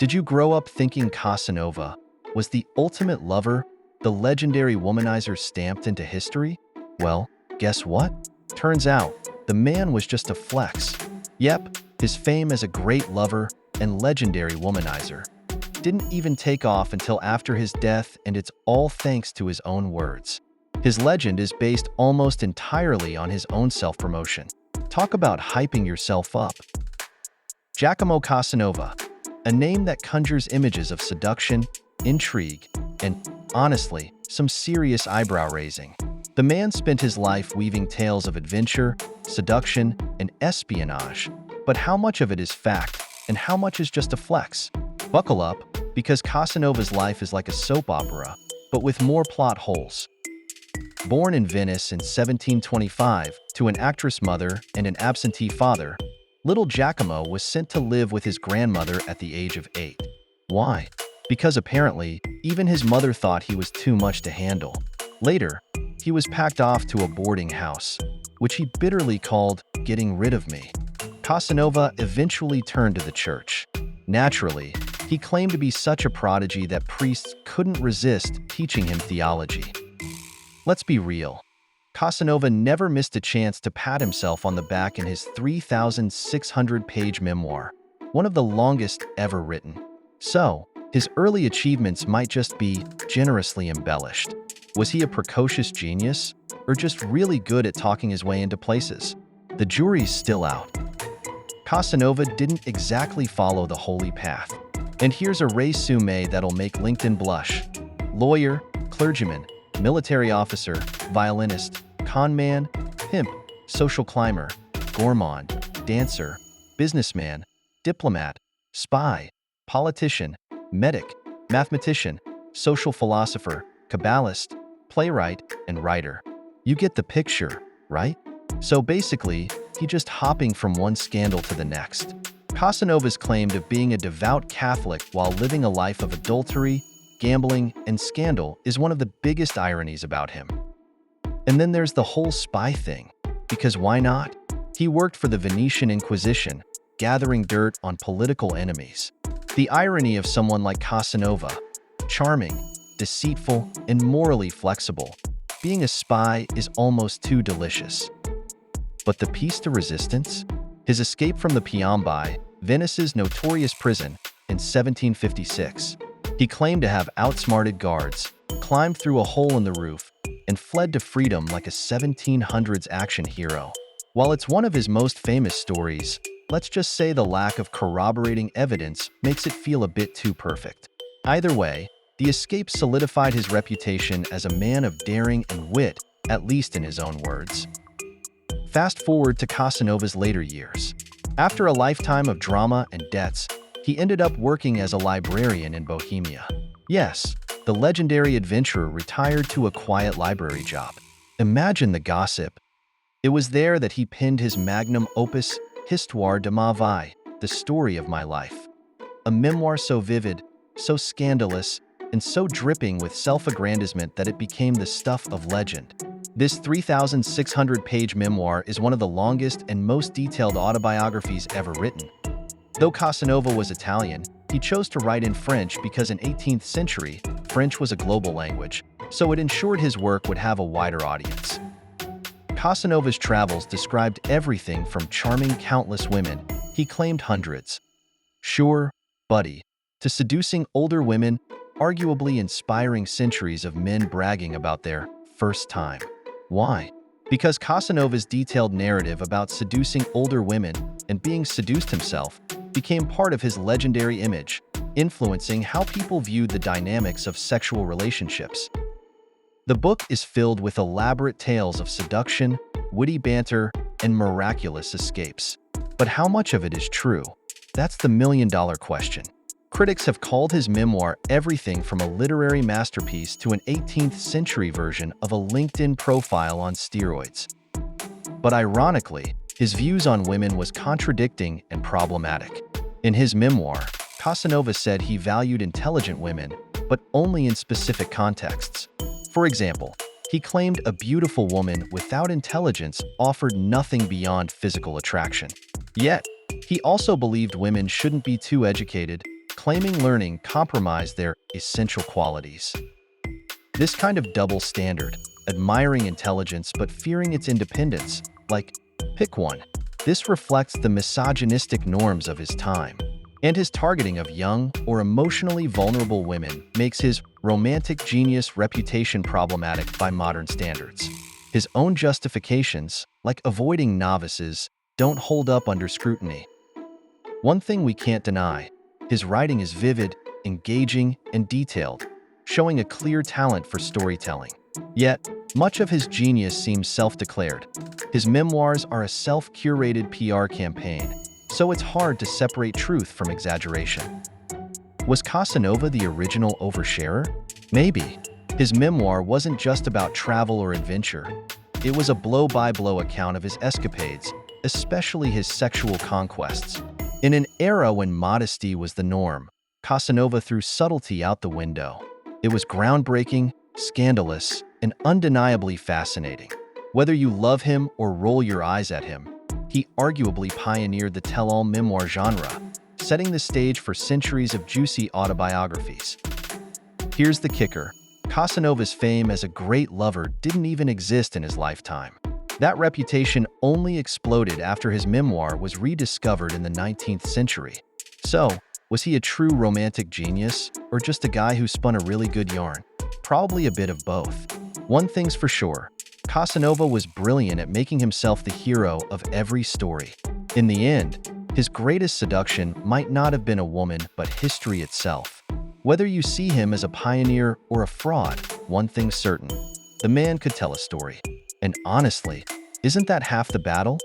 Did you grow up thinking Casanova was the ultimate lover, the legendary womanizer stamped into history? Well, guess what? Turns out, the man was just a flex. Yep, his fame as a great lover and legendary womanizer didn't even take off until after his death, and it's all thanks to his own words. His legend is based almost entirely on his own self-promotion. Talk about hyping yourself up. Giacomo Casanova, a name that conjures images of seduction, intrigue, and, honestly, some serious eyebrow-raising. The man spent his life weaving tales of adventure, seduction, and espionage. But how much of it is fact, and how much is just a flex? Buckle up, because Casanova's life is like a soap opera, but with more plot holes. Born in Venice in 1725 to an actress mother and an absentee father, little Giacomo was sent to live with his grandmother at the age of 8. Why? Because apparently, even his mother thought he was too much to handle. Later, he was packed off to a boarding house, which he bitterly called getting rid of me. Casanova eventually turned to the church. Naturally, he claimed to be such a prodigy that priests couldn't resist teaching him theology. Let's be real. Casanova never missed a chance to pat himself on the back in his 3,600-page memoir, one of the longest ever written. So, his early achievements might just be generously embellished. Was he a precocious genius, or just really good at talking his way into places? The jury's still out. Casanova didn't exactly follow the holy path. And here's a resume that'll make LinkedIn blush. Lawyer, clergyman, military officer, violinist, con man, pimp, social climber, gourmand, dancer, businessman, diplomat, spy, politician, medic, mathematician, social philosopher, Kabbalist, playwright, and writer. You get the picture, right? So basically, he's just hopping from one scandal to the next. Casanova's claim of being a devout Catholic while living a life of adultery, gambling, and scandal is one of the biggest ironies about him. And then there's the whole spy thing, because why not? He worked for the Venetian Inquisition, gathering dirt on political enemies. The irony of someone like Casanova, charming, deceitful, and morally flexible, being a spy is almost too delicious. But the piece de resistance? His escape from the Piombi, Venice's notorious prison, in 1756. He claimed to have outsmarted guards, climbed through a hole in the roof, and fled to freedom like a 1700s action hero. While it's one of his most famous stories, let's just say the lack of corroborating evidence makes it feel a bit too perfect. Either way, the escape solidified his reputation as a man of daring and wit, at least in his own words. Fast forward to Casanova's later years. After a lifetime of drama and debts, he ended up working as a librarian in Bohemia. Yes, the legendary adventurer retired to a quiet library job. Imagine the gossip. It was there that he penned his magnum opus, Histoire de ma vie, the story of my life. A memoir so vivid, so scandalous, and so dripping with self-aggrandizement that it became the stuff of legend. This 3,600-page memoir is one of the longest and most detailed autobiographies ever written. Though Casanova was Italian, he chose to write in French because in 18th century, French was a global language, so it ensured his work would have a wider audience. Casanova's travels described everything from charming countless women, he claimed hundreds, sure, buddy, to seducing older women, arguably inspiring centuries of men bragging about their first time. Why? Because Casanova's detailed narrative about seducing older women and being seduced himself became part of his legendary image, influencing how people viewed the dynamics of sexual relationships. The book is filled with elaborate tales of seduction, witty banter, and miraculous escapes. But how much of it is true? That's the million-dollar question. Critics have called his memoir everything from a literary masterpiece to an 18th century version of a LinkedIn profile on steroids. But ironically, his views on women was contradicting and problematic. In his memoir, Casanova said he valued intelligent women, but only in specific contexts. For example, he claimed a beautiful woman without intelligence offered nothing beyond physical attraction. Yet, he also believed women shouldn't be too educated, claiming learning compromised their essential qualities. This kind of double standard, admiring intelligence but fearing its independence, like, pick one. This reflects the misogynistic norms of his time. And his targeting of young or emotionally vulnerable women makes his romantic genius reputation problematic by modern standards. His own justifications, like avoiding novices, don't hold up under scrutiny. One thing we can't deny, his writing is vivid, engaging, and detailed, showing a clear talent for storytelling. Yet, much of his genius seems self-declared. His memoirs are a self-curated PR campaign, so it's hard to separate truth from exaggeration. Was Casanova the original oversharer? Maybe. His memoir wasn't just about travel or adventure. It was a blow-by-blow account of his escapades, especially his sexual conquests. In an era when modesty was the norm, Casanova threw subtlety out the window. It was groundbreaking, scandalous, and undeniably fascinating. Whether you love him or roll your eyes at him, he arguably pioneered the tell-all memoir genre, setting the stage for centuries of juicy autobiographies. Here's the kicker. Casanova's fame as a great lover didn't even exist in his lifetime. That reputation only exploded after his memoir was rediscovered in the 19th century. So, was he a true romantic genius, or just a guy who spun a really good yarn? Probably a bit of both. One thing's for sure, Casanova was brilliant at making himself the hero of every story. In the end, his greatest seduction might not have been a woman, but history itself. Whether you see him as a pioneer or a fraud, one thing's certain, the man could tell a story. And honestly, isn't that half the battle?